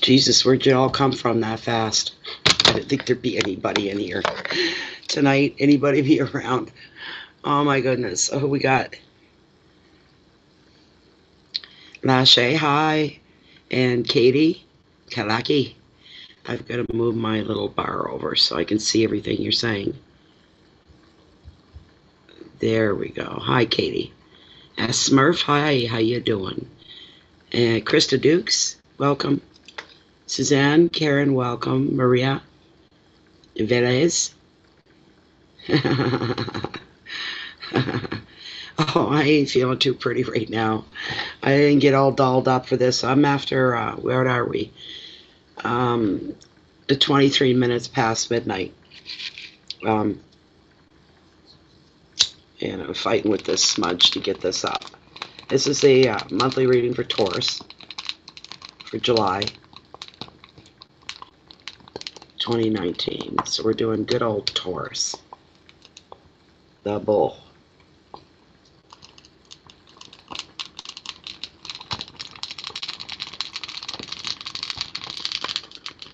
Jesus, where'd you all come from that fast? I didn't think there'd be anybody in here tonight. Anybody be around? Oh my goodness. Oh, we got Lashe, hi, and Katie, Kalaki. I've got to move my little bar over so I can see everything you're saying. There we go. Hi, Katie. Smurf, hi, how you doing? And Krista Dukes, welcome. Suzanne, Karen, welcome. Maria Velez. Oh, I ain't feeling too pretty right now. I didn't get all dolled up for this. I'm after, where are we? The 23 minutes past midnight. And I'm fighting with this smudge to get this up. This is a monthly reading for Taurus for July 2019. So we're doing good old Taurus, the bull.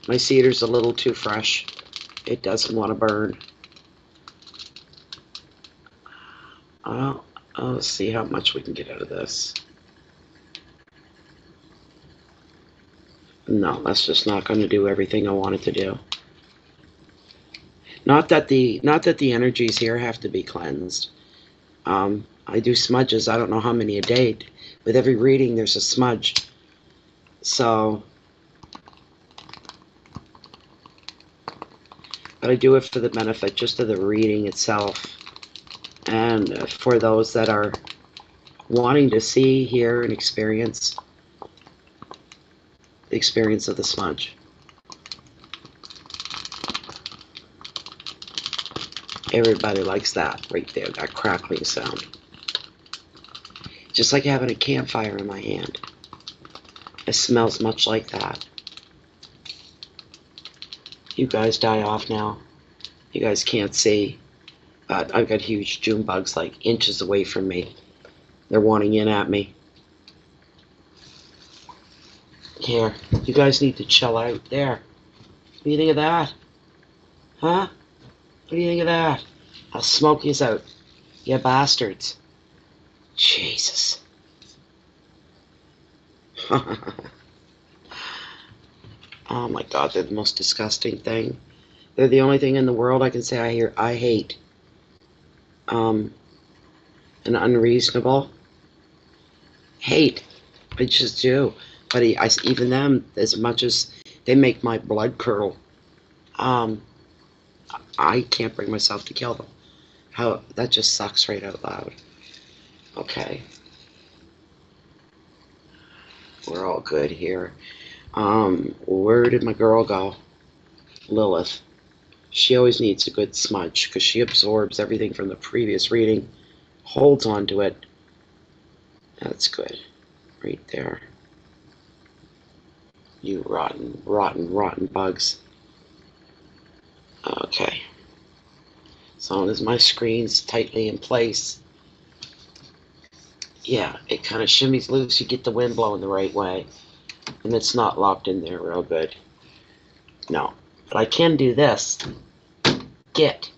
My cedar's a little too fresh. It doesn't want to burn. Let's see how much we can get out of this. No, that's just not going to do everything I want it to do. Not that the energies here have to be cleansed. I do smudges. I don't know how many a day. With every reading, there's a smudge. So, but I do it for the benefit just of the reading itself, and for those that are wanting to see, hear, and experience the experience of the smudge. Everybody likes that right there, that crackling sound. Just like having a campfire in my hand. It smells much like that. You guys die off now. You guys can't see. But I've got huge June bugs like inches away from me. They're wanting in at me. Here, you guys need to chill out. There. What do you think of that? Huh? What do you think of that? I'll smoke yous out. You bastards. Jesus. Oh my God, they're the most disgusting thing. They're the only thing in the world I can say I hate. And unreasonable. Hate. I just do. But even them, as much as they make my blood curdle, I can't bring myself to kill them. That just sucks right out loud. Okay. We're all good here. Where did my girl go? Lilith. She always needs a good smudge because she absorbs everything from the previous reading, holds on to it. That's good. Right there. You rotten, rotten, rotten bugs. Okay. As long as my screen's tightly in place. Yeah, it kind of shimmies loose. You get the wind blowing the right way. And it's not locked in there real good. No. But I can do this. Get.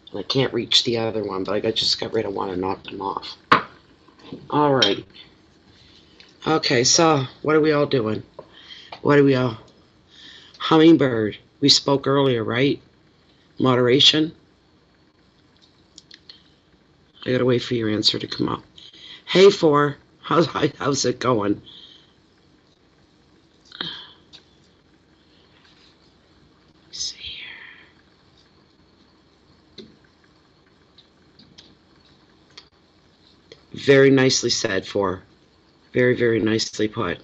And I can't reach the other one, but I just got rid of one and knocked them off. Alright. Okay, so what are we all doing? What are we all? Hummingbird. We spoke earlier, right? Moderation. I gotta wait for your answer to come up. Hey, Four. How's it going? Let's see here. Very nicely said, Four. Very, very nicely put.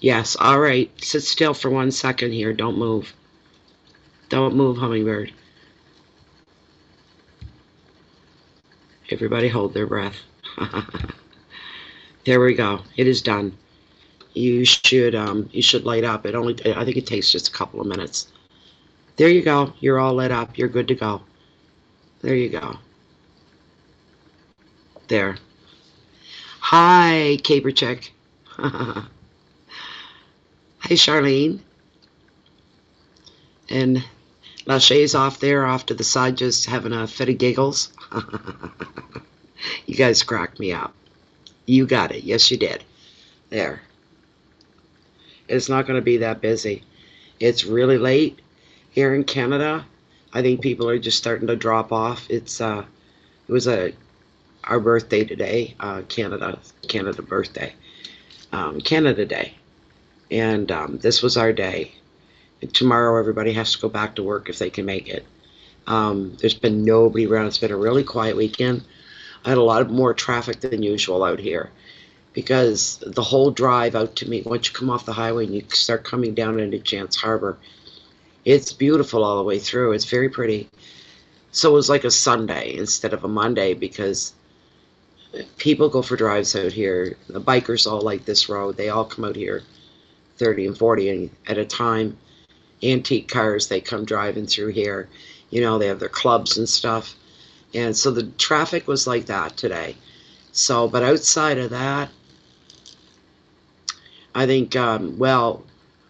Yes, all right. Sit still for 1 second here. Don't move. Don't move, Hummingbird. Everybody hold their breath. There we go. It is done. You should light up. I think it takes just a couple of minutes. There you go. You're all lit up. You're good to go. There you go. There. Hi, Caper Chick. Hey, Charlene. And Lachey's off there, off to the side, just having a fit of giggles. You guys cracked me up. You got it. Yes, you did. There. It's not going to be that busy. It's really late here in Canada. I think people are just starting to drop off. It was our birthday today, Canada birthday, Canada Day, and this was our day. And tomorrow everybody has to go back to work if they can make it. There's been nobody around. It's been a really quiet weekend. I had a lot more traffic than usual out here because the whole drive out to me, once you come off the highway and you start coming down into Chance Harbor, it's beautiful all the way through. It's very pretty. So it was like a Sunday instead of a Monday because people go for drives out here. The bikers all like this road. They all come out here 30 and 40 at a time. Antique cars, they come driving through here. You know, they have their clubs and stuff. And so the traffic was like that today. So, but outside of that, I think, well,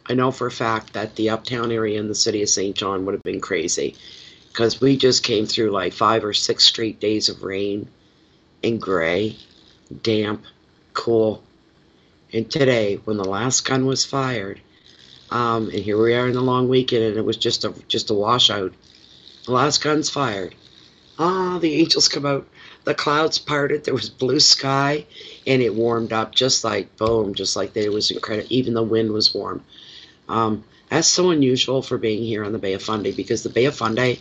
I know for a fact that the uptown area in the city of St. John would have been crazy because we just came through like 5 or 6 straight days of rain and gray, damp, cool. And today, when the last gun was fired, and here we are in the long weekend, and it was just a washout. The last gun's fired. The angels come out. The clouds parted. There was blue sky, and it warmed up just like boom, just like it was incredible. Even the wind was warm. That's so unusual for being here on the Bay of Fundy because the Bay of Fundy,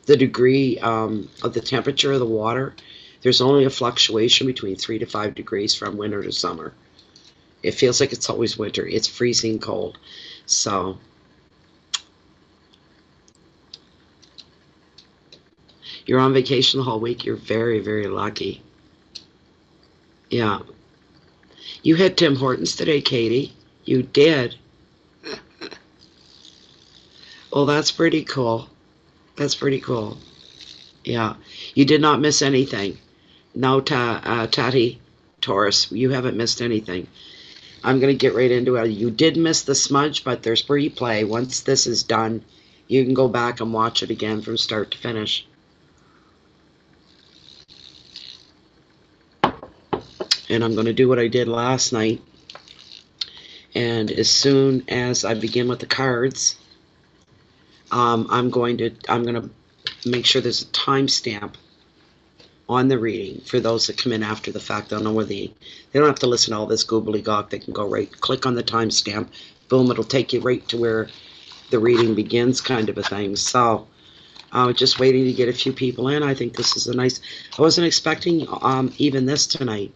the degree of the temperature of the water, there's only a fluctuation between 3 to 5 degrees from winter to summer. It feels like it's always winter. It's freezing cold. So you're on vacation the whole week. You're very, very lucky. Yeah. You had Tim Hortons today, Katie. You did. Well, that's pretty cool. That's pretty cool. Yeah. You did not miss anything. No, Tati, Taurus, you haven't missed anything. I'm going to get right into it. You did miss the smudge, but there's replay. Once this is done, you can go back and watch it again from start to finish. And I'm going to do what I did last night. And as soon as I begin with the cards, I'm going to make sure there's a timestamp on the reading for those that come in after the fact. They'll know where they don't have to listen to all this gobbledygook. They can go right, click on the timestamp, boom, it'll take you right to where the reading begins, kind of a thing. So I was just waiting to get a few people in. I think this is a nice. I wasn't expecting even this tonight.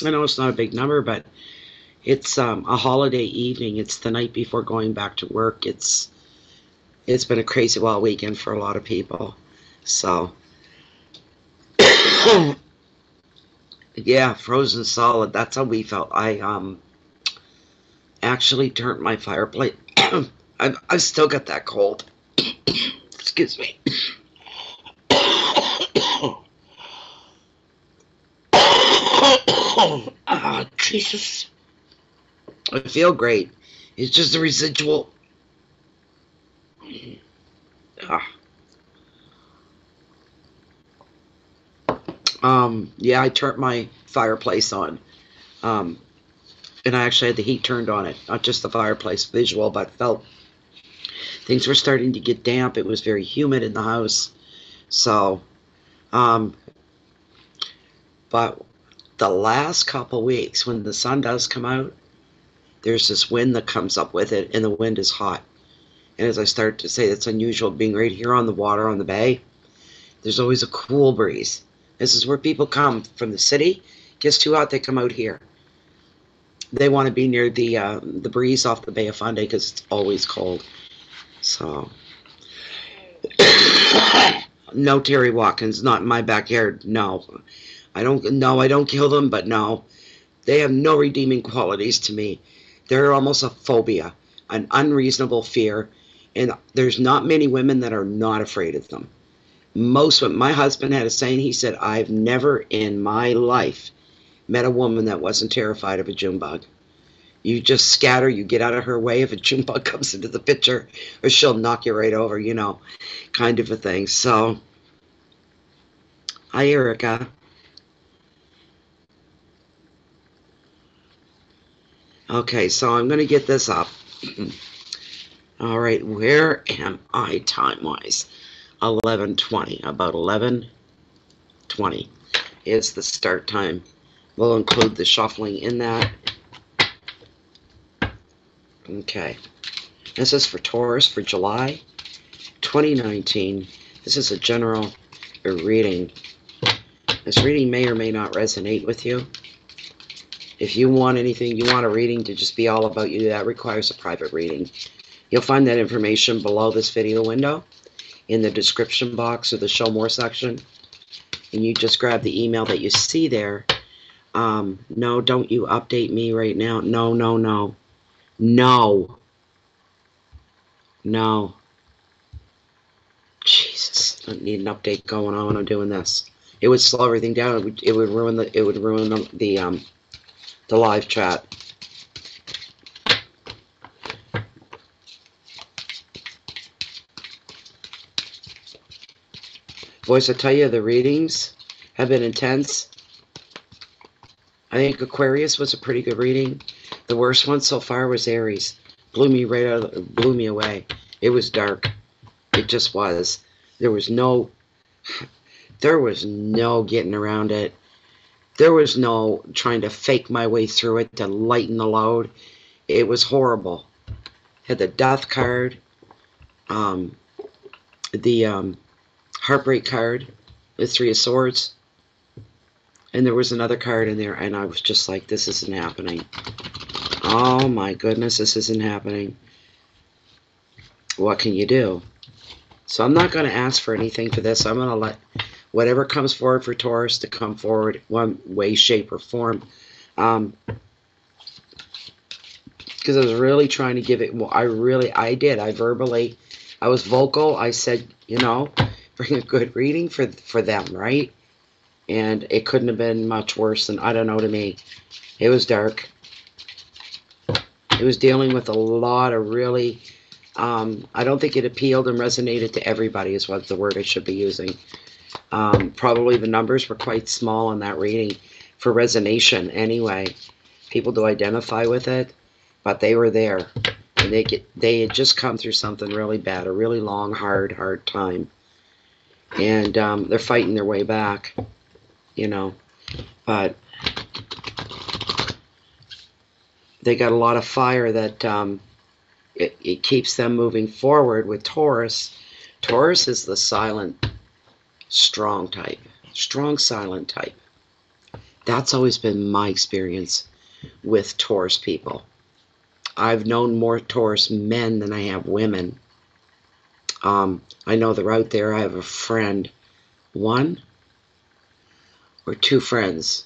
I know it's not a big number, but it's a holiday evening. It's the night before going back to work. It's been a crazy wild weekend for a lot of people. So yeah, frozen solid. That's how we felt. I actually turned my fireplace. I've still got that cold. Excuse me. Oh, Jesus. I feel great. It's just a residual. Yeah, I turned my fireplace on. And I actually had the heat turned on it. Not just the fireplace visual, but felt things were starting to get damp. It was very humid in the house. So, but the last couple weeks, when the sun does come out, there's this wind that comes up with it, and the wind is hot. And as I start to say, it's unusual being right here on the water on the bay. There's always a cool breeze. This is where people come from the city. It gets too hot, they come out here. They want to be near the breeze off the Bay of Fundy because it's always cold. So, no Terry Watkins, not in my backyard. No, I don't kill them, but no, they have no redeeming qualities to me. They're almost a phobia, an unreasonable fear, and there's not many women that are not afraid of them. Most women. My husband had a saying. He said, "I've never in my life met a woman that wasn't terrified of a June bug." You just scatter, you get out of her way if a June bug comes into the picture, or she'll knock you right over, you know, kind of a thing. So, hi, Erica. Okay, so I'm going to get this up. All right, where am I time-wise? 11:20, about 11:20 is the start time. We'll include the shuffling in that. Okay, this is for Taurus for July 2019. This is a general reading. This reading may or may not resonate with you. If you want anything, you want a reading to just be all about you, that requires a private reading. You'll find that information below this video window in the description box or the show more section. And you just grab the email that you see there. No, don't you update me right now. No, no, no. No. No. Jesus, I need an update going on when I'm doing this. It would slow everything down. It would ruin the live chat. Boys, I tell you, the readings have been intense. I think Aquarius was a pretty good reading. The worst one so far was Aries. Blew me away. It was dark. It just was. There was no getting around it. There was no trying to fake my way through it to lighten the load. It was horrible. Had the Death card, the Heartbreak card, the Three of Swords, and there was another card in there, and I was just like, this isn't happening. Oh my goodness, this isn't happening. What can you do? So I'm not going to ask for anything for this. I'm going to let whatever comes forward for Taurus to come forward one way, shape, or form. Because I was really trying to give it, well, I did. I was vocal. I said, you know, bring a good reading for them, right? And it couldn't have been much worse than, I don't know, to me. It was dark. It was dealing with a lot of really, I don't think it appealed and resonated to everybody is what the word I should be using. Probably the numbers were quite small in that reading for resonation anyway. People do identify with it, but they were there. And they had just come through something really bad, a really long, hard time. And they're fighting their way back, you know. But they got a lot of fire that it keeps them moving forward with Taurus. Taurus is the silent, strong type. Strong, silent type. That's always been my experience with Taurus people. I've known more Taurus men than I have women. I know they're out there. I have a friend, one or two friends.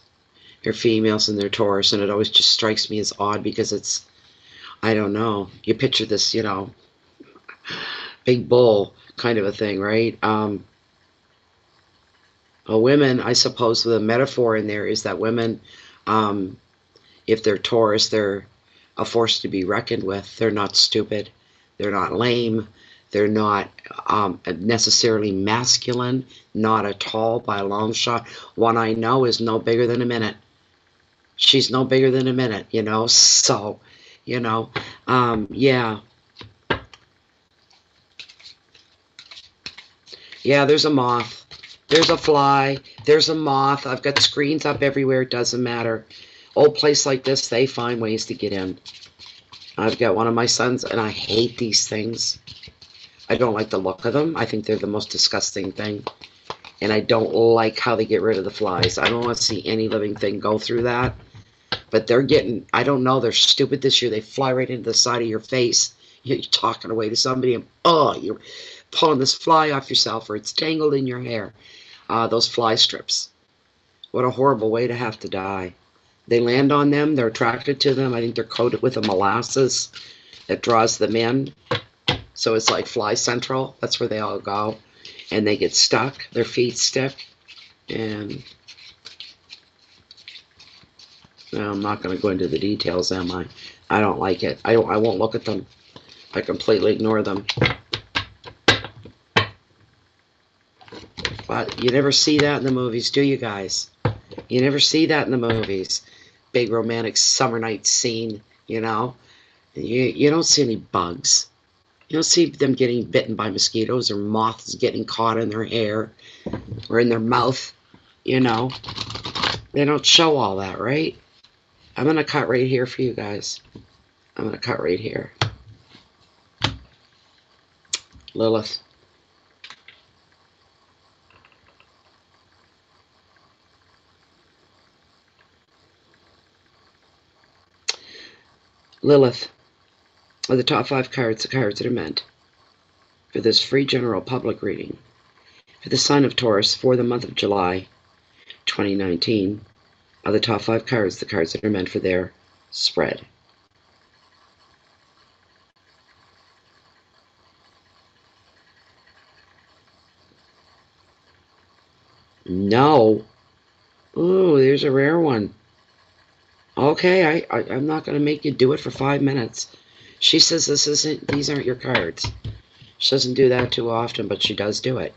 They're females and they're Taurus, and it always just strikes me as odd because it's, I don't know. You picture this, you know, big bull kind of a thing, right? Women, I suppose the metaphor in there is that women, if they're Taurus, they're a force to be reckoned with. They're not stupid. They're not lame. They're not necessarily masculine, not at all by a long shot. One I know is no bigger than a minute. She's no bigger than a minute, you know, so, you know, yeah. Yeah, there's a moth. There's a fly. There's a moth. I've got screens up everywhere. It doesn't matter. Old place like this, they find ways to get in. I've got one of my sons, and I hate these things. I don't like the look of them. I think they're the most disgusting thing. And I don't like how they get rid of the flies. I don't want to see any living thing go through that. But they're getting, I don't know, they're stupid this year. They fly right into the side of your face. You're talking away to somebody, and you're pulling this fly off yourself, or it's tangled in your hair. Those fly strips. What a horrible way to have to die. They land on them. They're attracted to them. I think they're coated with a molasses that draws them in. So it's like fly central. That's where they all go. And they get stuck. Their feet stick. And well, I'm not going to go into the details, am I? I don't like it. I won't look at them. I completely ignore them. But you never see that in the movies, do you guys? You never see that in the movies. Big romantic summer night scene, you know? You don't see any bugs. You don't see them getting bitten by mosquitoes or moths getting caught in their hair or in their mouth, you know? They don't show all that, right? I'm going to cut right here for you guys. I'm going to cut right here. Lilith. Lilith. Are the top 5 cards the cards that are meant for this free general public reading for the sign of Taurus for the month of July 2019? Are the top 5 cards the cards that are meant for their spread? No. Ooh, there's a rare one. Okay, I'm not going to make you do it for 5 minutes. She says these aren't your cards. She doesn't do that too often, but she does do it.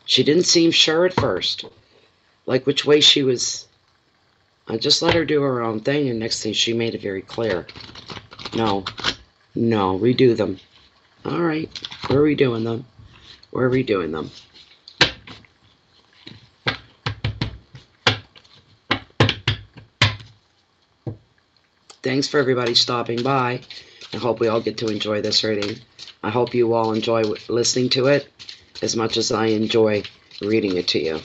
She didn't seem sure at first, like which way she was. I just let her do her own thing, and next thing she made it very clear. No, redo them. All right, where are we doing them? Where are we doing them? Thanks for everybody stopping by. I hope we all get to enjoy this reading. I hope you all enjoy listening to it as much as I enjoy reading it to you.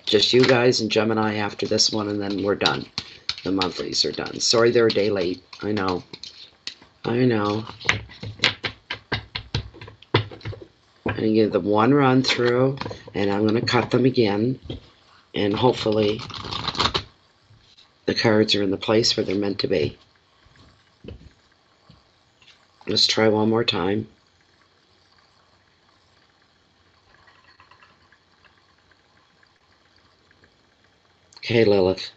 Just you guys and Gemini after this one, and then we're done. The monthlies are done. Sorry they're a day late. I know. I know. I'm going to give them one run through, and I'm going to cut them again, and hopefully the cards are in the place where they're meant to be. Let's try one more time. Okay, Lilith.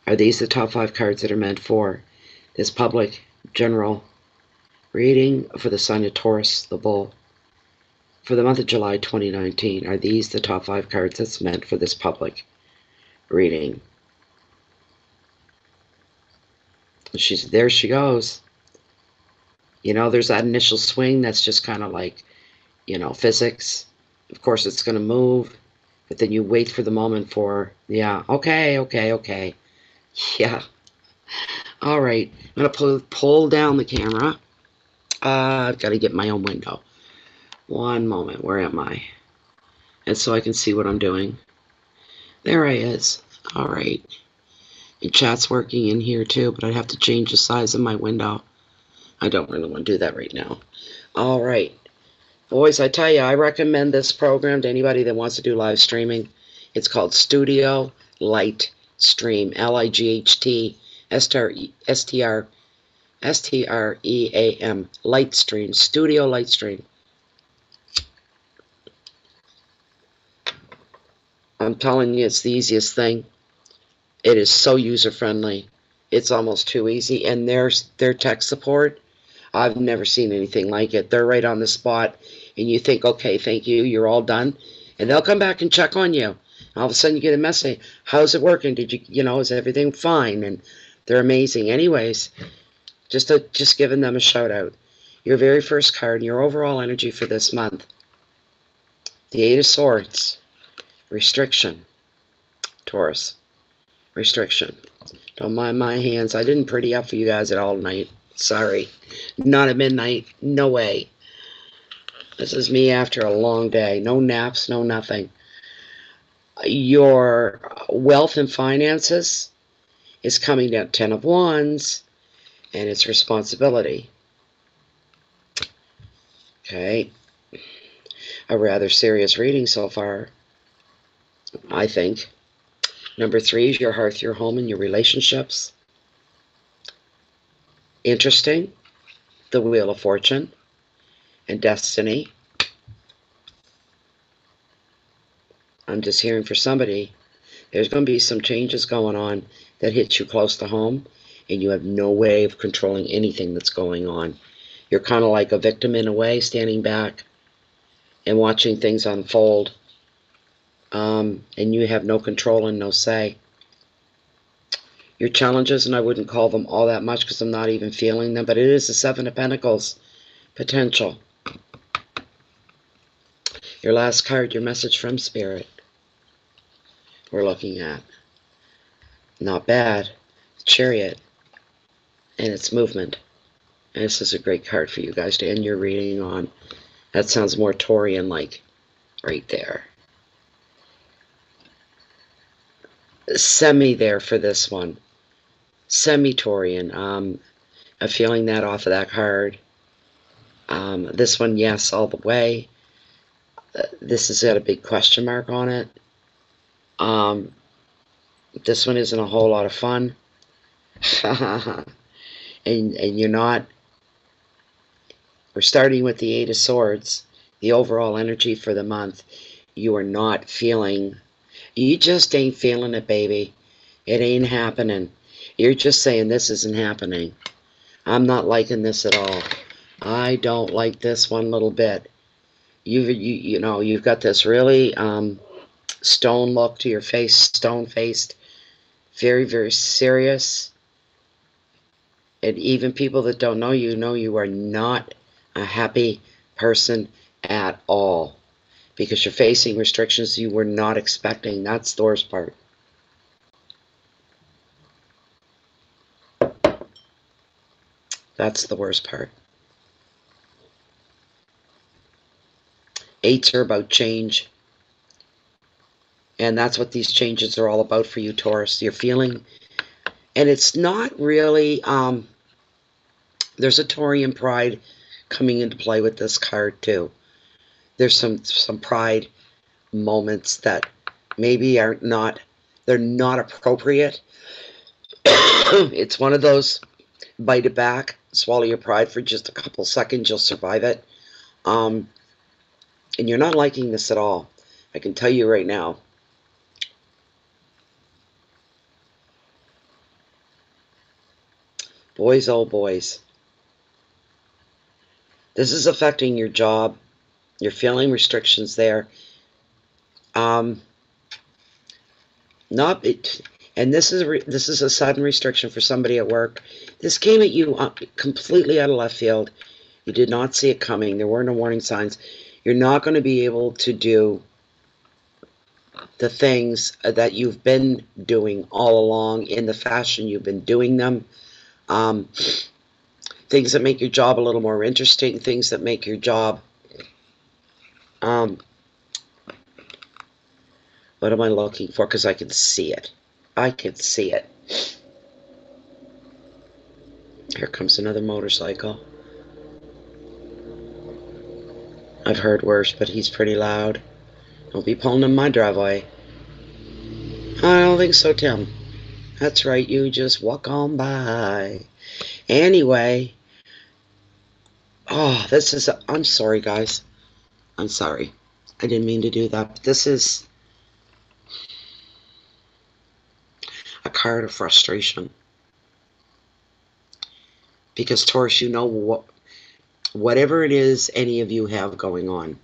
Are these the top 5 cards that are meant for this public general reading for the sign of Taurus, the bull, for the month of July 2019? Are these the top 5 cards that's meant for this public reading? There she goes. You know, there's that initial swing that's just kind of like, you know, physics. Of course, it's going to move, but then you wait for the moment for, yeah, okay. Yeah. All right. I'm going to pull down the camera. I've got to get my own window. One moment. Where am I? And so I can see what I'm doing. There I is. All right. And chat's working in here too, but I'd have to change the size of my window. I don't really want to do that right now. All right. Boys, I tell you, I recommend this program to anybody that wants to do live streaming. It's called Studio Light Stream. Lightstream. Light Stream. Studio Light Stream. I'm telling you, it's the easiest thing. It is so user-friendly. It's almost too easy. And their tech support, I've never seen anything like it. They're right on the spot, and you think, okay, thank you, you're all done. And they'll come back and check on you. All of a sudden you get a message, how's it working? Did you know, is everything fine? And they're amazing. Anyways, just giving them a shout out. Your very first card, your overall energy for this month. The 8 of Swords. Restriction. Taurus. Restriction. Don't mind my hands. I didn't pretty up for you guys at all tonight. Sorry. Not at midnight. No way. This is me after a long day. No naps, no nothing. Your wealth and finances is coming down. 10 of Wands. And it's responsibility. Okay. A rather serious reading so far, I think. Number 3 is your hearth, your home, and your relationships. Interesting. The Wheel of Fortune and Destiny. I'm just hearing for somebody, there's going to be some changes going on that hits you close to home, and you have no way of controlling anything that's going on. You're kind of like a victim in a way, standing back and watching things unfold, and you have no control and no say. Your challenges, and I wouldn't call them all that much because I'm not even feeling them, but it is the Seven of Pentacles potential. Your last card, your message from Spirit, we're looking at. Not bad. Chariot. And its movement. And this is a great card for you guys to end your reading on. That sounds more Taurian-like right there. Semi there for this one. Semi-Taurian. I'm feeling that off of that card. This one, yes, all the way. This has got a big question mark on it. This one isn't a whole lot of fun. and you're not. We're starting with the Eight of Swords. The overall energy for the month. You are not feeling. You just ain't feeling it, baby. It ain't happening. You're just saying this isn't happening. I'm not liking this at all. I don't like this one little bit. You know, you've got this really stone look to your face, stone-faced, very, very serious. And even people that don't know you are not a happy person at all. Because you're facing restrictions you were not expecting. That's the worst part. That's the worst part. Eights are about change. And that's what these changes are all about for you, Taurus. You're feeling, and it's not really, there's a Taurian pride coming into play with this card too. There's some pride moments that maybe they're not appropriate. It's one of those, bite it back, swallow your pride for just a couple seconds, you'll survive it. And you're not liking this at all. I can tell you right now. Boys, oh boys. This is affecting your job. You're feeling restrictions there. And this is a sudden restriction for somebody at work. This came at you completely out of left field. You did not see it coming. There were no warning signs. You're not going to be able to do the things that you've been doing all along in the fashion you've been doing them. Things that make your job a little more interesting. Things that make your job... what am I looking for? Because I can see it. I can see it. Here comes another motorcycle. I've heard worse, but he's pretty loud. Don't be pulling in my driveway. I don't think so, Tim. That's right, you just walk on by. Anyway. Oh, this is... I'm sorry, guys. I'm sorry. I didn't mean to do that. But this is a card of frustration. Because, Taurus, you know whatever it is any of you have going on,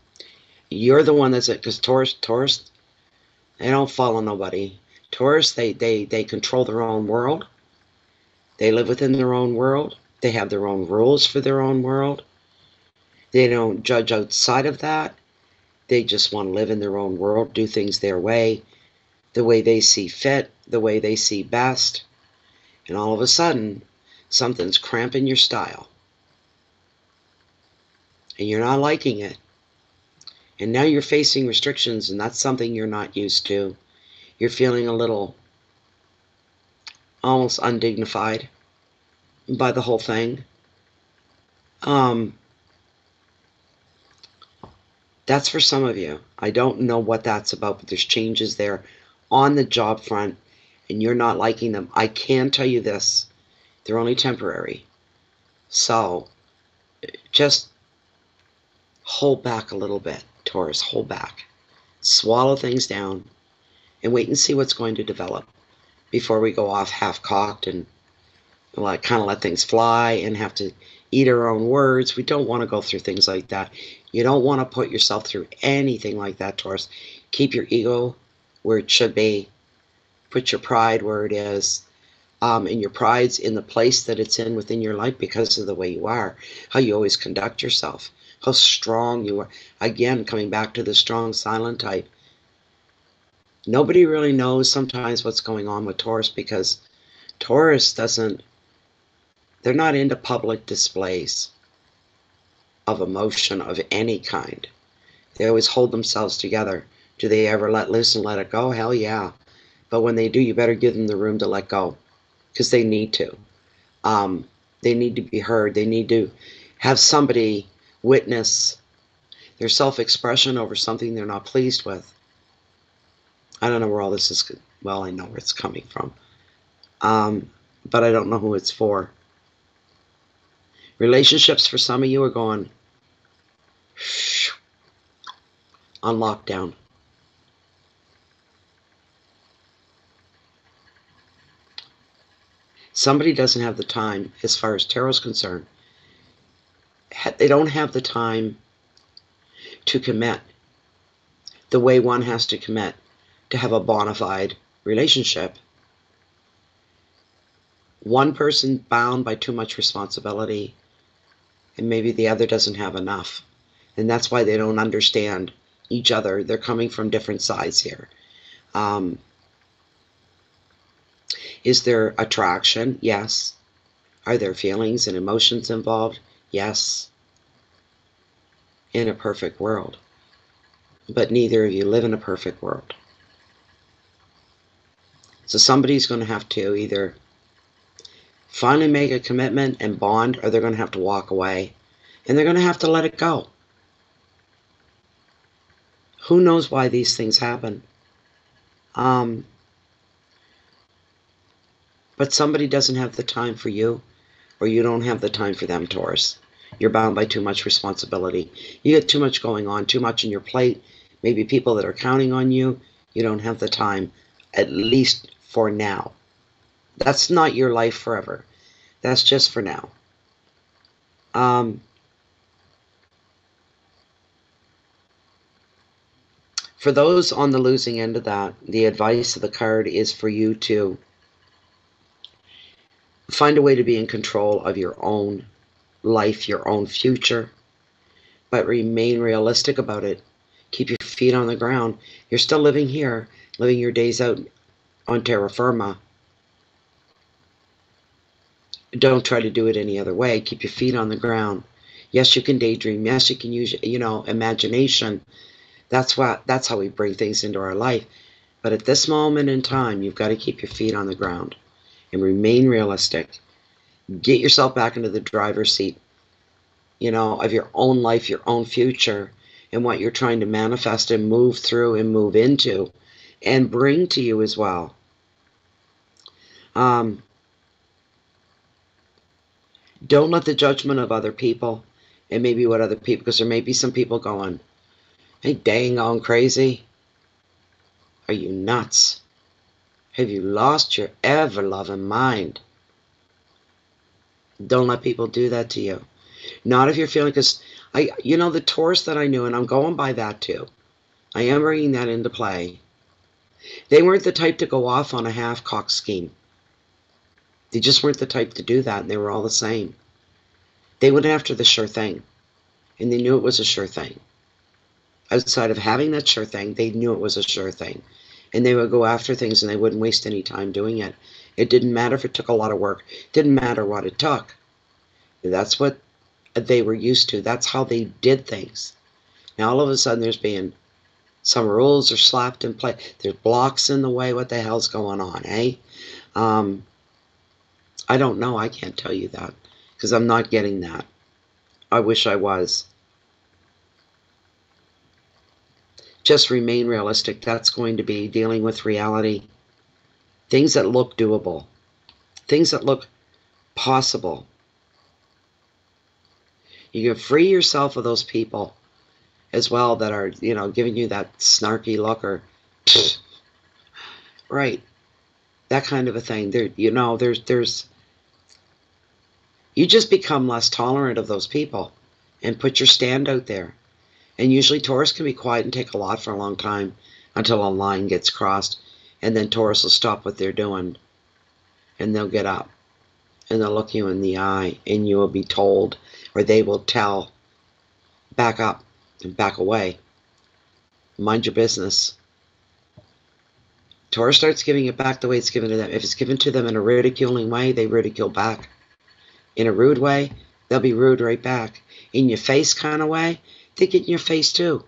you're the one that's it. Because Taurus, they don't follow nobody. Taurus, they control their own world. They live within their own world. They have their own rules for their own world. They don't judge outside of that. They just want to live in their own world, do things their way, the way they see fit, the way they see best. And all of a sudden, something's cramping your style. And you're not liking it. And now you're facing restrictions, and that's something you're not used to. You're feeling a little almost undignified by the whole thing. That's for some of you. I don't know what that's about, but there's changes there on the job front, and you're not liking them. I can tell you this. They're only temporary. So, just hold back a little bit, Taurus. Hold back. Swallow things down and wait and see what's going to develop. before we go off half-cocked and like kind of let things fly and have to eat our own words. We don't want to go through things like that. You don't want to put yourself through anything like that, Taurus. Keep your ego where it should be. Put your pride where it is. And your pride's in the place that it's in within your life because of the way you are, how you always conduct yourself, how strong you are. Again, coming back to the strong silent type. Nobody really knows sometimes what's going on with Taurus because Taurus doesn't, they're not into public displays of emotion of any kind. They always hold themselves together. Do they ever let loose and let it go? Hell yeah. But when they do, you better give them the room to let go because they need to. They need to be heard. They need to have somebody witness their self-expression over something they're not pleased with. I don't know where all this is. Well, I know where it's coming from. But I don't know who it's for. Relationships for some of you are going on lockdown. Somebody doesn't have the time, as far as tarot's concerned. They don't have the time to commit the way one has to commit to have a bona fide relationship. One person bound by too much responsibility, and maybe the other doesn't have enough. And that's why they don't understand each other. They're coming from different sides here. Is there attraction? Yes. Are there feelings and emotions involved? Yes. In a perfect world. But neither of you live in a perfect world. So somebody's going to have to either finally make a commitment and bond, or they're going to have to walk away. And they're going to have to let it go. Who knows why these things happen? But somebody doesn't have the time for you, or you don't have the time for them, Taurus. You're bound by too much responsibility. You get too much going on, too much on your plate. Maybe people that are counting on you, you don't have the time, at least for now. That's not your life forever. That's just for now. For those on the losing end of that, the advice of the card is for you to find a way to be in control of your own life, your own future, but remain realistic about it. Keep your feet on the ground. You're still living here, living your days out on terra firma. Don't try to do it any other way. Keep your feet on the ground. Yes, you can daydream. Yes, you can use, imagination. That's how we bring things into our life. But at this moment in time, you've got to keep your feet on the ground and remain realistic. Get yourself back into the driver's seat, of your own life, your own future, and what you're trying to manifest and move through and move into and bring to you as well. Don't let the judgment of other people and maybe what other people, because there may be some people going, hey, dang on crazy. Are you nuts? Have you lost your ever-loving mind? Don't let people do that to you. Not if you're feeling, because the Taurus that I knew, and I'm going by that too. I am bringing that into play. They weren't the type to go off on a half-cocked scheme. They just weren't the type to do that, and they were all the same. They went after the sure thing, and they knew it was a sure thing. Outside of having that sure thing, they knew it was a sure thing. And they would go after things, and they wouldn't waste any time doing it. It didn't matter if it took a lot of work. It didn't matter what it took. That's what they were used to. That's how they did things. Now all of a sudden there's being some rules are slapped in place. There's blocks in the way. What the hell's going on, eh? I don't know. I can't tell you that because I'm not getting that. I wish I was. Just remain realistic. That's going to be dealing with reality. Things that look doable. Things that look possible. You can free yourself of those people as well that are, giving you that snarky look or, right. that kind of a thing. There, you just become less tolerant of those people and put your stand out there. And usually Taurus can be quiet and take a lot for a long time until a line gets crossed. And then Taurus will stop what they're doing. And they'll get up. And they'll look you in the eye. And you will be told, or they will tell, back up and back away. Mind your business. Taurus starts giving it back the way it's given to them. If it's given to them in a ridiculing way, they ridicule back. In a rude way, they'll be rude right back. In your face kind of way, they get in your face too.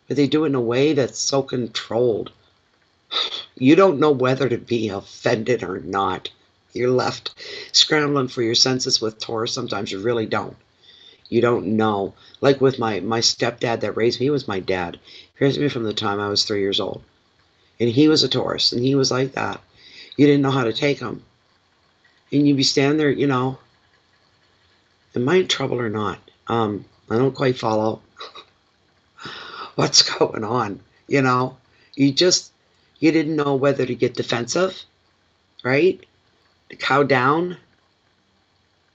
But they do it in a way that's so controlled. You don't know whether to be offended or not. You're left scrambling for your senses with Taurus. Sometimes you really don't. You don't know. Like with my stepdad that raised me, he was my dad. He raised me from the time I was 3 years old. And he was a Taurus, and he was like that. You didn't know how to take him. And you'd be standing there, am I in trouble or not? I don't quite follow what's going on, You didn't know whether to get defensive, right? To cow down,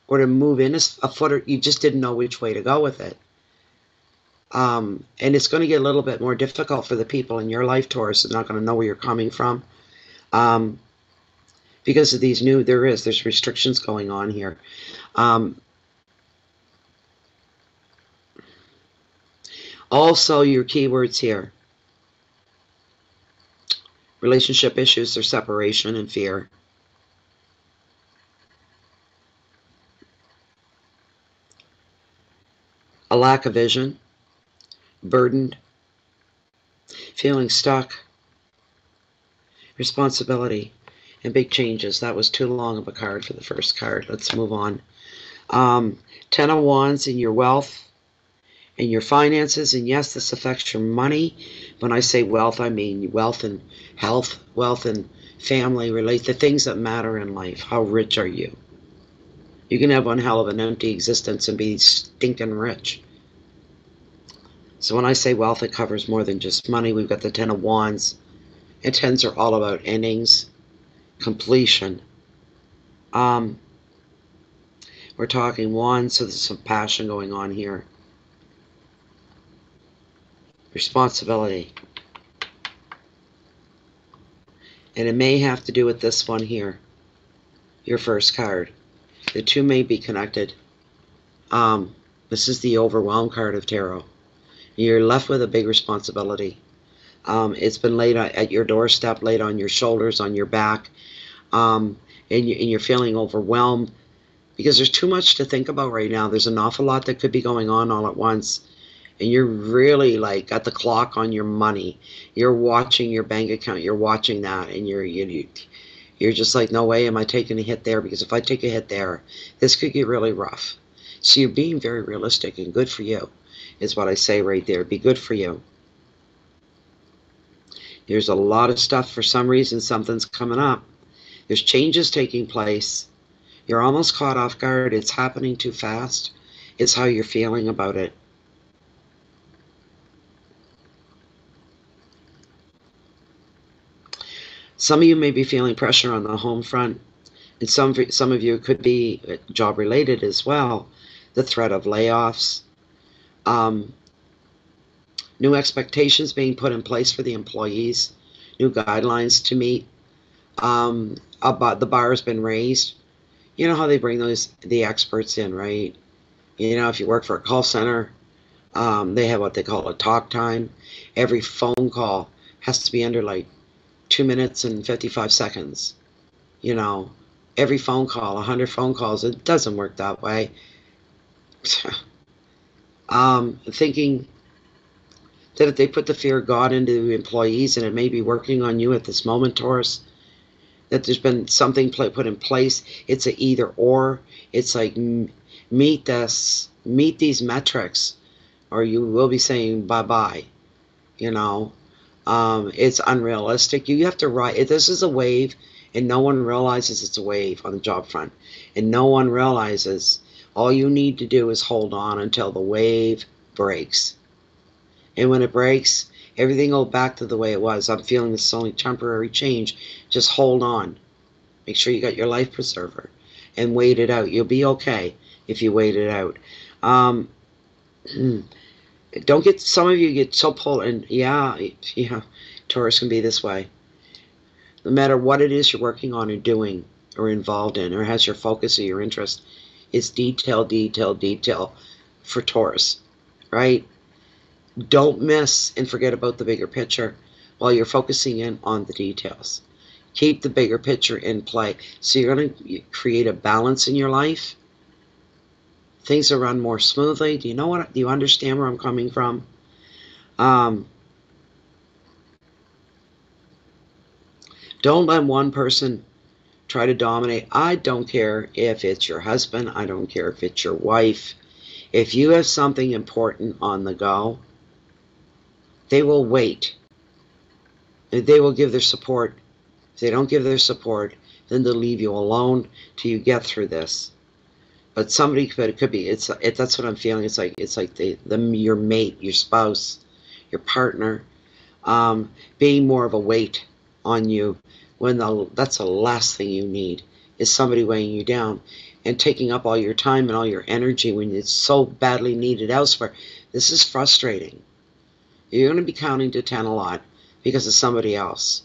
or to move in a foot, or you just didn't know which way to go with it. And it's going to get a little bit more difficult for the people in your life, Taurus. They're not going to know where you're coming from. Because of these there's restrictions going on here. Also, your keywords here. Relationship issues or separation and fear. A lack of vision. Burdened. Feeling stuck. Responsibility. And big changes. That was too long of a card for the first card. Let's move on. 10 of Wands in your wealth and your finances. And yes, this affects your money. When I say wealth, I mean wealth and health, wealth and family, the things that matter in life. How rich are you? You can have one hell of an empty existence and be stinking rich. So when I say wealth, it covers more than just money. We've got the 10 of Wands. And 10s are all about endings, completion. We're talking Wands, so there's some passion going on here. Responsibility. And it may have to do with this one here, your first card. The two may be connected. This is the overwhelm card of tarot. You're left with a big responsibility. It's been laid at your doorstep, laid on your shoulders, on your back, and you're feeling overwhelmed because there's too much to think about right now. There's an awful lot that could be going on all at once, and you're really like got the clock on your money. You're watching your bank account. You're watching that, and you're just like, no way am I taking a hit there, because if I take a hit there, this could get really rough. So you're being very realistic, and good for you is what I say right there. Be good for you. There's a lot of stuff. For some reason, something's coming up. There's changes taking place. You're almost caught off guard. It's happening too fast. It's how you're feeling about it. Some of you may be feeling pressure on the home front. And some of you could be job related as well. The threat of layoffs. New expectations being put in place for the employees, new guidelines to meet. About the bar has been raised. You know how they bring the experts in, right? If you work for a call center, they have what they call a talk time. Every phone call has to be under like 2 minutes and 55 seconds. Every phone call, 100 phone calls, it doesn't work that way. Thinking that if they put the fear of God into employees, and it may be working on you at this moment, Taurus, that there's been something put in place. It's a either or. It's like meet these metrics, or you will be saying bye-bye. It's unrealistic. You have to ride. This is a wave, and no one realizes it's a wave on the job front. And no one realizes all you need to do is hold on until the wave breaks. And when it breaks, everything will go back to the way it was. I'm feeling this is only temporary change. Just hold on. Make sure you got your life preserver and wait it out. You'll be okay if you wait it out. Don't get, some of you get so pulled, and yeah, Taurus can be this way. No matter what it is you're working on or doing or involved in or has your focus or your interest, it's detail, detail, detail for Taurus, right? Don't miss and forget about the bigger picture while you're focusing in on the details. Keep the bigger picture in play. So you're going to create a balance in your life. Things will run more smoothly. Do you know what? Do you understand where I'm coming from? Don't let one person try to dominate. I don't care if it's your husband. I don't care if it's your wife. If you have something important on the go, they will wait. They will give their support. If they don't give their support, then they'll leave you alone till you get through this. But somebody, but it could be, that's what I'm feeling. It's like your mate, your spouse, your partner, being more of a weight on you when that's the last thing you need, is somebody weighing you down and taking up all your time and all your energy when it's so badly needed elsewhere. This is frustrating. You're going to be counting to 10 a lot because of somebody else.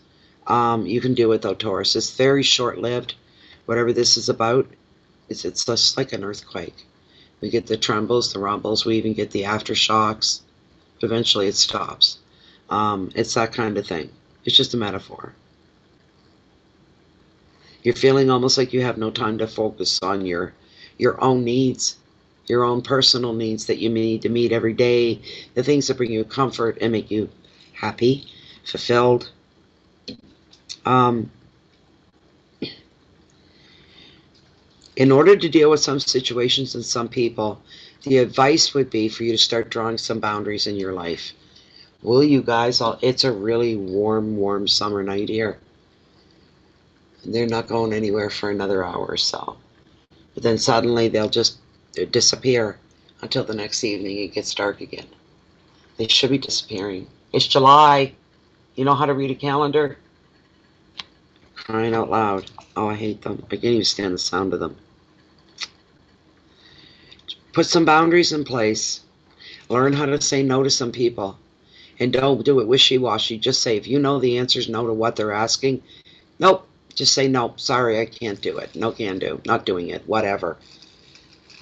You can do it though, Taurus. It's very short-lived. Whatever this is about, it's just like an earthquake. We get the trembles, the rumbles, we even get the aftershocks. Eventually it stops. It's that kind of thing. It's just a metaphor. You're feeling almost like you have no time to focus on your own needs, your own personal needs that you need to meet every day, the things that bring you comfort and make you happy, fulfilled. In order to deal with some situations and some people, the advice would be for you to start drawing some boundaries in your life. Will you guys all? It's a really warm summer night here. They're not going anywhere for another hour or so. But then suddenly they'll just disappear until the next evening it gets dark again. They should be disappearing. It's July. You know how to read a calendar? Crying out loud. Oh, I hate them. I can't even stand the sound of them. Put some boundaries in place. Learn how to say no to some people. And don't do it wishy-washy. Just say, if you know the answer is no to what they're asking, nope. Just say, no, sorry, I can't do it. No can do. Not doing it. Whatever.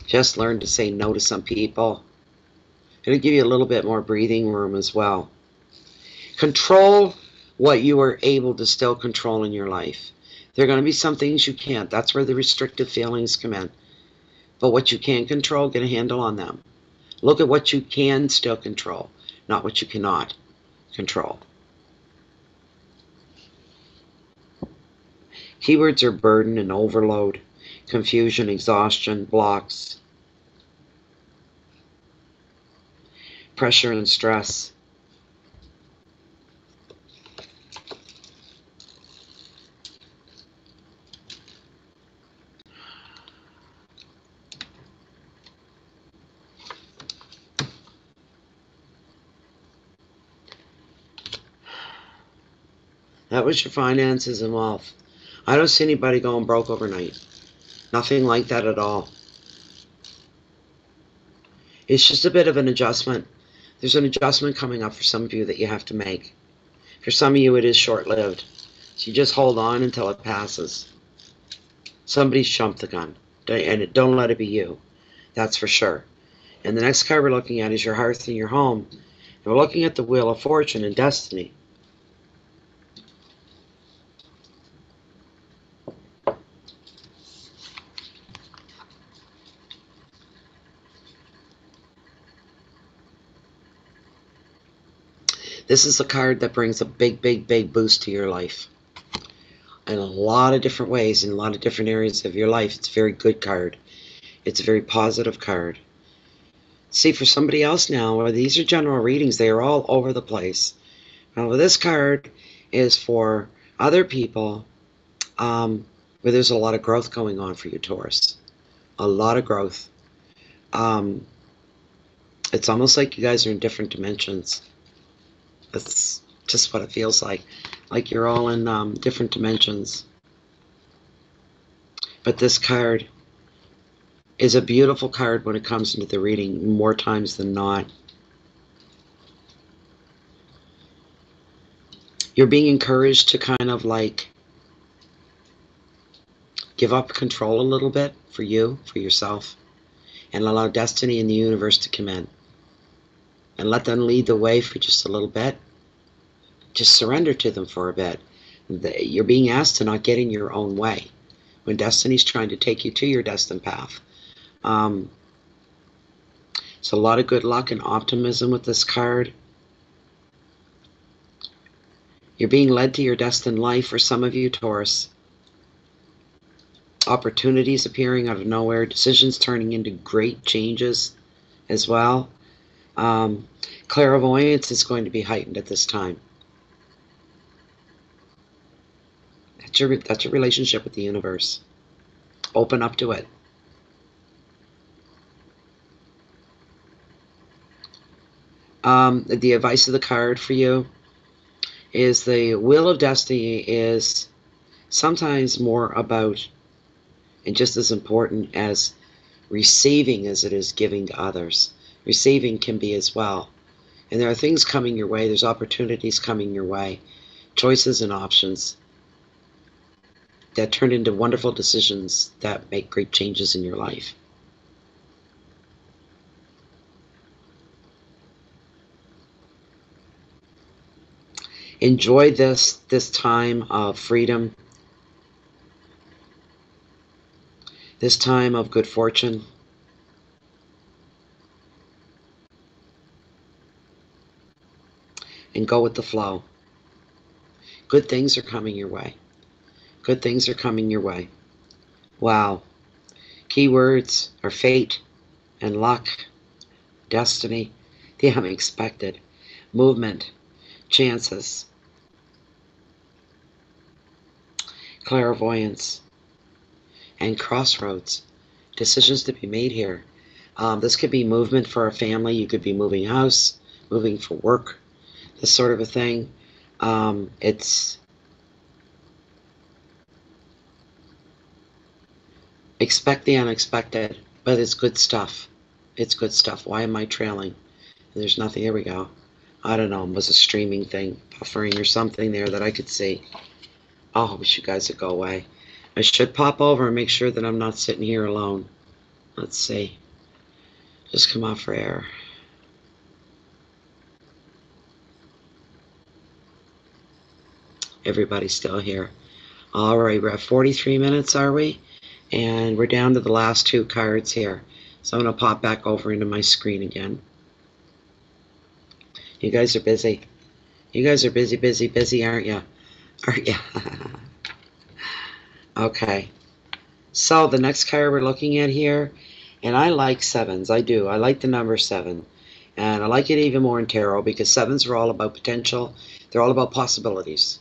Just learn to say no to some people. It'll give you a little bit more breathing room as well. Control what you are able to still control in your life. There are going to be some things you can't. That's where the restrictive feelings come in. But what you can control, get a handle on them. Look at what you can still control, not what you cannot control. Keywords are burden and overload, confusion, exhaustion, blocks, pressure and stress. That was your finances and wealth. I don't see anybody going broke overnight. Nothing like that at all. It's just a bit of an adjustment. There's an adjustment coming up for some of you that you have to make. For some of you, it is short-lived. So you just hold on until it passes. Somebody's jumped the gun. And don't let it be you. That's for sure. And the next card we're looking at is your hearth and your home. And we're looking at the Wheel of Fortune and Destiny. This is a card that brings a big boost to your life. In a lot of different ways, in a lot of different areas of your life. It's a very good card. It's a very positive card. See, for somebody else now, these are general readings. They are all over the place. Now, this card is for other people where there's a lot of growth going on for you, Taurus. A lot of growth. It's almost like you guys are in different dimensions. That's just what it feels like you're all in different dimensions. But this card is a beautiful card when it comes into the reading, more times than not. You're being encouraged to kind of like give up control a little bit for you, for yourself, and allow destiny and the universe to come in. And let them lead the way for just a little bit. Just surrender to them for a bit. You're being asked to not get in your own way when destiny's trying to take you to your destined path. So a lot of good luck and optimism with this card. You're being led to your destined life for some of you, Taurus. Opportunities appearing out of nowhere. Decisions turning into great changes as well. Clairvoyance is going to be heightened at this time. That's your relationship with the universe. Open up to it. The advice of the card for you is the wheel of destiny is sometimes more about, and just as important as receiving as it is giving to others. Receiving can be as well. And there are things coming your way. There's opportunities coming your way. Choices and options that turn into wonderful decisions that make great changes in your life. Enjoy this time of freedom, this time of good fortune. And go with the flow. Good things are coming your way. Good things are coming your way. Wow. Keywords are fate and luck, destiny, the unexpected, movement, chances, clairvoyance, and crossroads. Decisions to be made here. This could be movement for a family. You could be moving house, moving for work, this sort of a thing. It's expect the unexpected, but it's good stuff. It's good stuff. Why am I trailing? There's nothing. Here we go. I don't know. It was a streaming thing, buffering or something there that I could see. Oh, I wish you guys would go away. I should pop over and make sure that I'm not sitting here alone. Let's see. Just come off for air. Everybody's still here. All right, we're at 43 minutes, are we? And we're down to the last two cards here. So I'm going to pop back over into my screen again. You guys are busy. You guys are busy, aren't you? Aren't you? Okay. So the next card we're looking at here, and I like sevens. I do. I like the number 7. And I like it even more in tarot because sevens are all about potential. They're all about possibilities,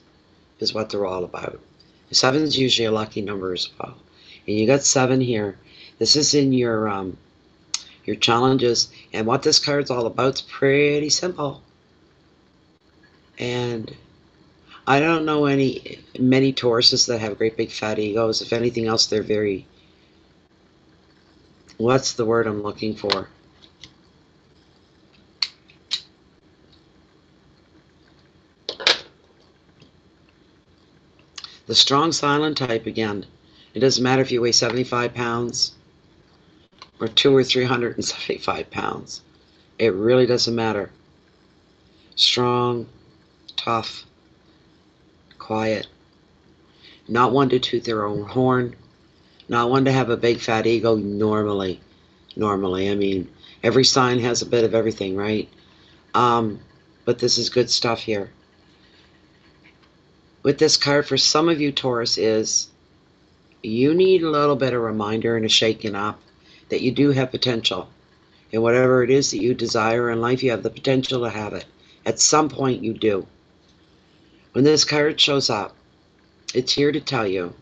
is what they're all about. 7's usually a lucky number as well. And you got 7 here. This is in your challenges. And what this card's all about is pretty simple. And I don't know many Tauruses that have great big fat egos. If anything else, they're very, what's the word I'm looking for? The strong silent type again. It doesn't matter if you weigh 75 pounds or 200 or 375 pounds. It really doesn't matter. Strong, tough, quiet. Not one to toot their own horn. Not one to have a big fat ego normally. I mean, every sign has a bit of everything, right? But this is good stuff here. With this card, for some of you, Taurus, is you need a little bit of reminder and a shaking up that you do have potential. And whatever it is that you desire in life, you have the potential to have it. At some point, you do. When this card shows up, it's here to tell you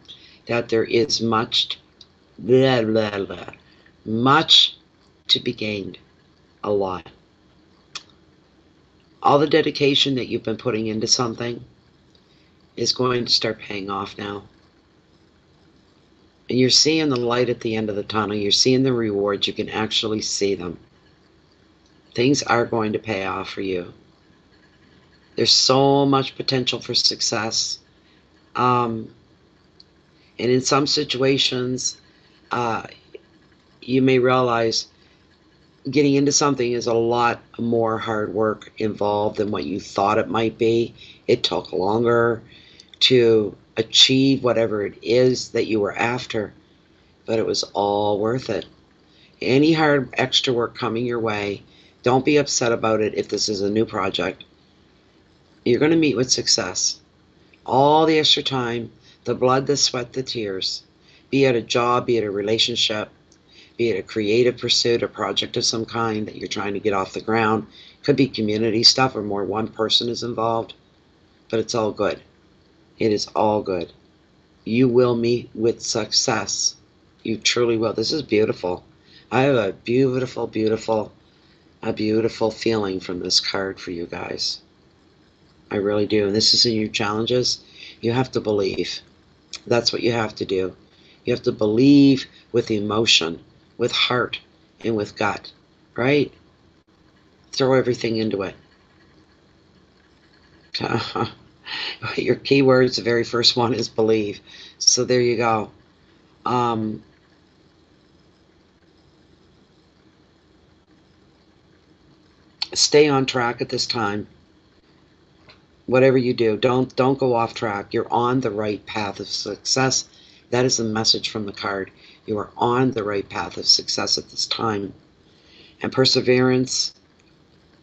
that there is much, much to be gained. A lot. All the dedication that you've been putting into something is going to start paying off now. And you're seeing the light at the end of the tunnel. You're seeing the rewards. You can actually see them. Things are going to pay off for you. There's so much potential for success. And in some situations, you may realize getting into something is a lot more hard work involved than what you thought it might be. It took longer to achieve whatever it is that you were after, but it was all worth it. Any hard extra work coming your way, don't be upset about it if this is a new project. You're going to meet with success. All the extra time, the blood, the sweat, the tears, be it a job, be it a relationship, be it a creative pursuit, a project of some kind that you're trying to get off the ground. Could be community stuff or more one person is involved, but it's all good. It is all good. You will meet with success. You truly will. This is beautiful. I have a beautiful, beautiful, feeling from this card for you guys. I really do. And this is in your challenges. You have to believe. That's what you have to do. You have to believe with emotion, with heart, and with gut, right? Throw everything into it. Your keywords, the very first one is believe. So there you go. Stay on track at this time. Whatever you do, don't go off track. You're on the right path of success. That is the message from the card. You are on the right path of success at this time. And perseverance,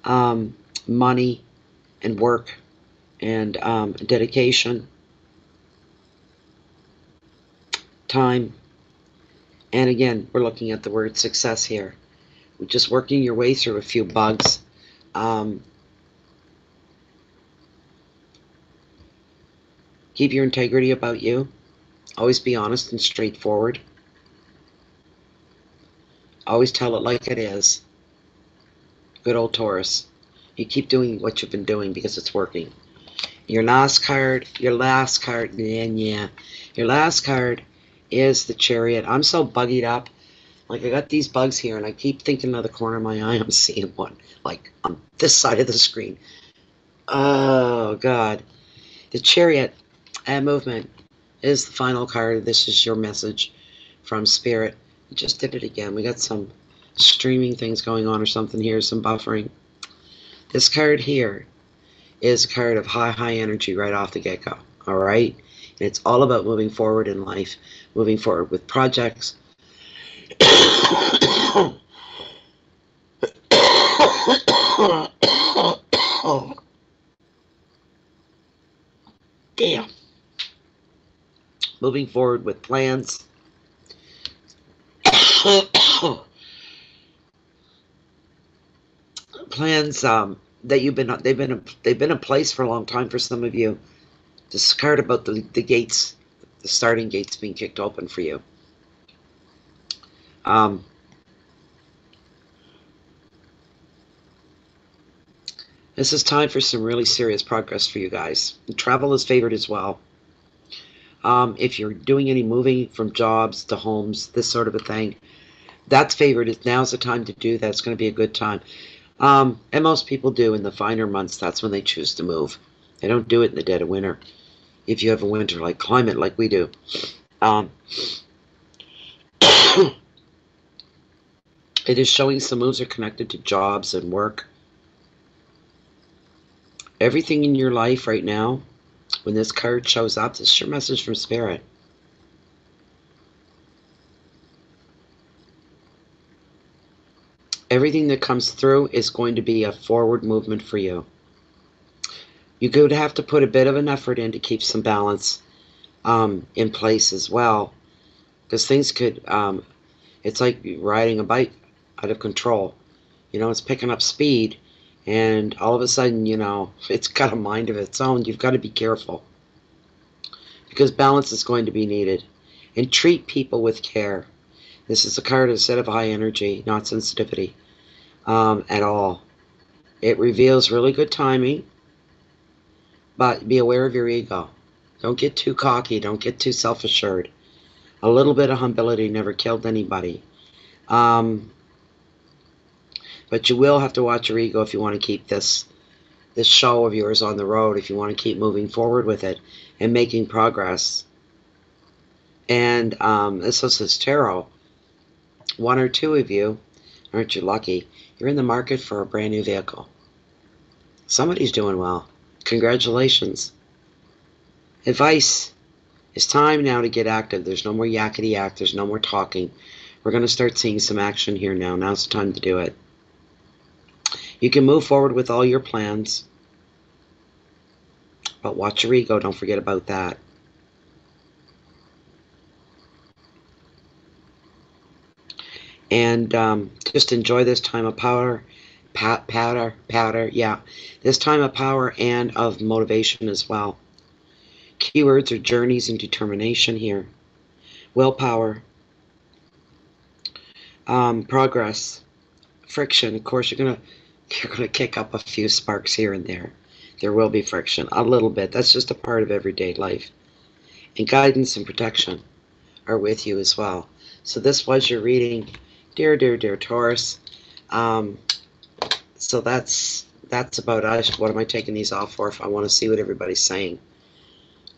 money, and work, and dedication, time. And again, we're looking at the word success here. We're just working your way through a few bugs. Keep your integrity about you. Always be honest and straightforward. Always tell it like it is. Good old Taurus. You keep doing what you've been doing because it's working. Your last card is the Chariot. I'm so buggied up. Like, I got these bugs here, and I keep thinking out of the corner of my eye I'm seeing one, like, on this side of the screen. Oh, God. The Chariot and movement is the final card. This is your message from Spirit. We just did it again. We got some streaming things going on or something here, some buffering. This card here is a card of high energy right off the get-go, all right? And it's all about moving forward in life, moving forward with projects. Damn. Moving forward with plans. Plans that they've been in place for a long time for some of you. This card about the gates, the starting gates being kicked open for you. This is time for some really serious progress for you guys. Travel is favored as well. If you're doing any moving from jobs to homes, this sort of a thing, that's favored. Now's the time to do that. It's going to be a good time. And most people do in the finer months. That's when they choose to move. They don't do it in the dead of winter. If you have a winter like climate like we do. It is showing some moves are connected to jobs and work. Everything in your life right now, when this card shows up, this is your message from Spirit. Everything that comes through is going to be a forward movement for you. You're going to have to put a bit of an effort in to keep some balance in place as well. Because things could, it's like riding a bike out of control. You know, it's picking up speed. And all of a sudden, you know, it's got a mind of its own. You've got to be careful. Because balance is going to be needed. And treat people with care. This is a card instead of high energy, not sensitivity at all. It reveals really good timing. But be aware of your ego. Don't get too cocky. Don't get too self-assured. A little bit of humility never killed anybody. But you will have to watch your ego if you want to keep this show of yours on the road, if you want to keep moving forward with it and making progress. And this is this tarot. One or two of you, aren't you lucky? You're in the market for a brand new vehicle. Somebody's doing well. Congratulations. Advice. It's time now to get active. There's no more yakety yak. There's no more talking. We're going to start seeing some action here now. Now's the time to do it. You can move forward with all your plans. But watch your ego. Don't forget about that. And just enjoy this time of powder. Yeah. This time of power and of motivation as well. Keywords are journeys and determination here. Willpower. Progress. Friction. Of course, you're gonna kick up a few sparks here and there. There will be friction. A little bit. That's just a part of everyday life. And guidance and protection are with you as well. So this was your reading, dear Taurus. So that's about us. What am I taking these off for? If I want to see what everybody's saying.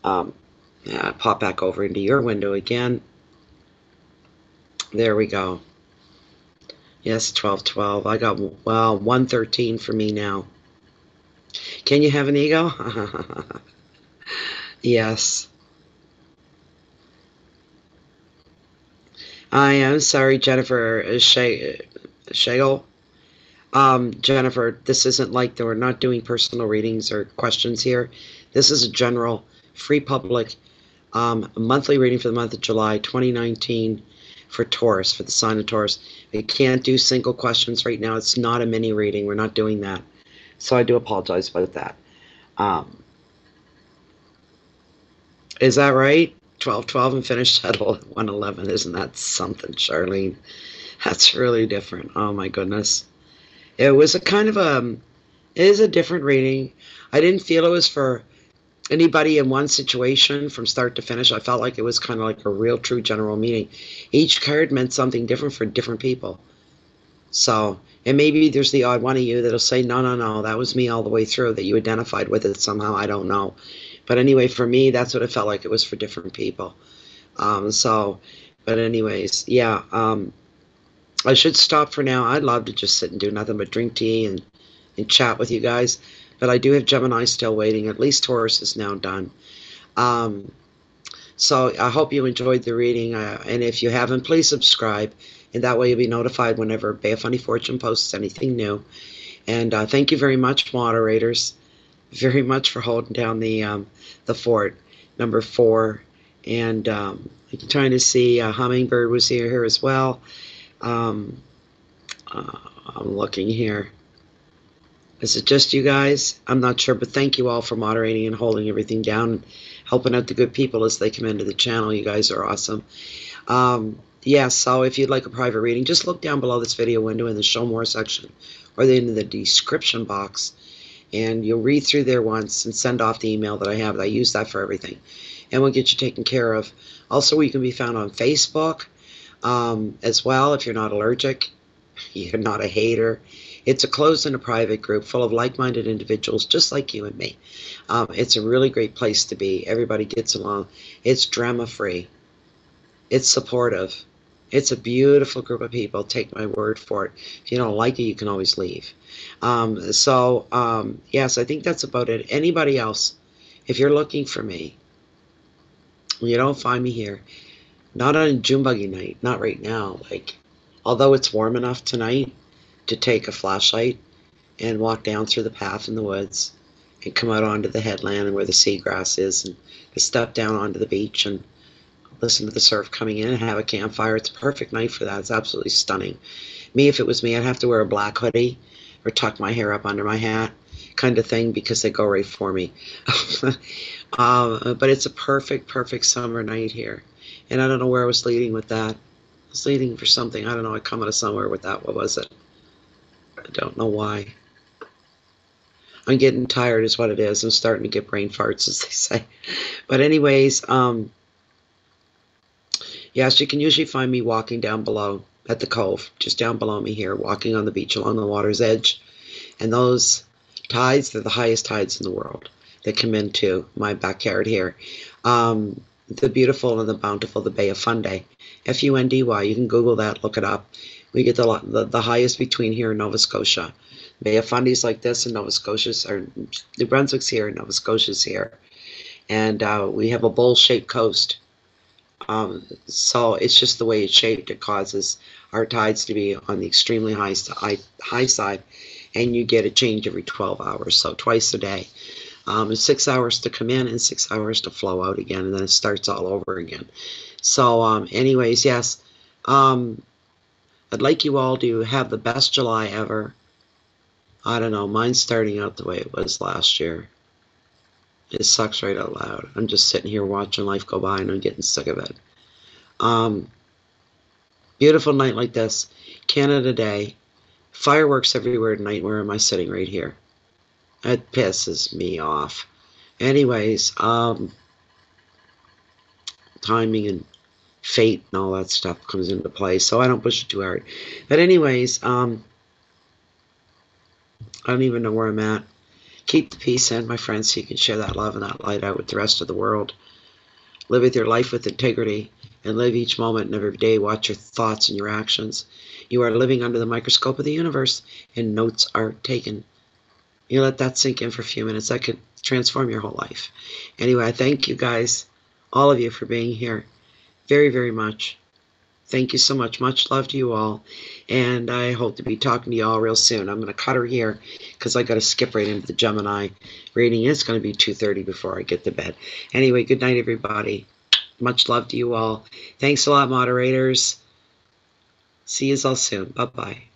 Pop back over into your window again. There we go. Yes, 1212. I got, well, 113 for me now. Can you have an ego? Yes. I am sorry, Jennifer Shagel. Jennifer, this isn't like we're not doing personal readings or questions here. This is a general, free public, monthly reading for the month of July 2019 for Taurus, for the sign of Taurus. We can't do single questions right now. It's not a mini reading. We're not doing that. So I do apologize about that. Is that right? 1212 and finished at 111. Isn't that something, Charlene? That's really different. Oh my goodness. It was a kind of it is a different reading. I didn't feel it was for anybody in one situation from start to finish. I felt like it was kind of like a real true general meaning. Each card meant something different for different people. So, and maybe there's the odd one of you that'll say, no, that was me all the way through, that you identified with it somehow. I don't know. But anyway, for me, that's what it felt like. It was for different people. But anyways, yeah. I should stop for now. I'd love to just sit and do nothing but drink tea and chat with you guys. But I do have Gemini still waiting. At least Taurus is now done. So I hope you enjoyed the reading. And if you haven't, please subscribe. And that way you'll be notified whenever Bay of Funny Fortune posts anything new. And thank you very much, moderators. Very much for holding down the fort, number 4. And I'm trying to see Hummingbird was here as well. I'm looking here. Is it just you guys? I'm not sure, but thank you all for moderating and holding everything down and helping out the good people as they come into the channel. You guys are awesome. Yeah, so if you'd like a private reading, just look down below this video window in the Show More section or in the description box, and you'll read through there once and send off the email that I have. I use that for everything, and we'll get you taken care of. Also, we can be found on Facebook as well if you're not allergic, you're not a hater. It's a closed and a private group full of like-minded individuals just like you and me. It's a really great place to be. Everybody gets along. It's drama-free. It's supportive. It's a beautiful group of people. Take my word for it. If you don't like it, you can always leave. Yes, I think that's about it. Anybody else, if you're looking for me, you don't find me here. Not on a June buggy night. Not right now. Although it's warm enough tonight to take a flashlight and walk down through the path in the woods and come out onto the headland and where the seagrass is and to step down onto the beach and listen to the surf coming in and have a campfire. It's a perfect night for that. It's absolutely stunning. Me, if it was me, I'd have to wear a black hoodie or tuck my hair up under my hat kind of thing because they go right for me. But it's a perfect summer night here. And I don't know where I was leading with that. I was leading for something. I don't know. I come out of somewhere with that. What was it? I don't know why. I'm getting tired is what it is. I'm starting to get brain farts, as they say. But anyways, Yes, you can usually find me walking down below at the cove, just down below me here, walking on the beach along the water's edge. And those tides, they're the highest tides in the world that come into my backyard here. The beautiful and the bountiful, the Bay of Fundy, Fundy. You can Google that, look it up. We get the highest between here in Nova Scotia. Bay of Fundy's like this, and Nova Scotia's, or New Brunswick's here, and Nova Scotia's here. And we have a bowl-shaped coast. So it's just the way it's shaped. It causes our tides to be on the extremely high side, and you get a change every 12 hours, so twice a day. It's 6 hours to come in and 6 hours to flow out again, and then it starts all over again. So anyways, yes, I'd like you all to have the best July ever. I don't know, mine's starting out the way it was last year. It sucks right out loud. I'm just sitting here watching life go by, and I'm getting sick of it. Beautiful night like this, Canada Day, fireworks everywhere tonight. Where am I sitting? Right here. It pisses me off. Anyways, timing and fate and all that stuff comes into play, so I don't push it too hard. But anyways, I don't even know where I'm at. Keep the peace in, my friends, so you can share that love and that light out with the rest of the world. Live with your life with integrity, and live each moment and every day. Watch your thoughts and your actions. You are living under the microscope of the universe, and notes are taken. You let that sink in for a few minutes. That could transform your whole life. Anyway, I thank you guys, all of you, for being here very, very much. Thank you so much. Much love to you all. And I hope to be talking to you all real soon. I'm going to cut her here because I got to skip right into the Gemini reading. It's going to be 2:30 before I get to bed. Anyway, good night, everybody. Much love to you all. Thanks a lot, moderators. See you all soon. Bye-bye.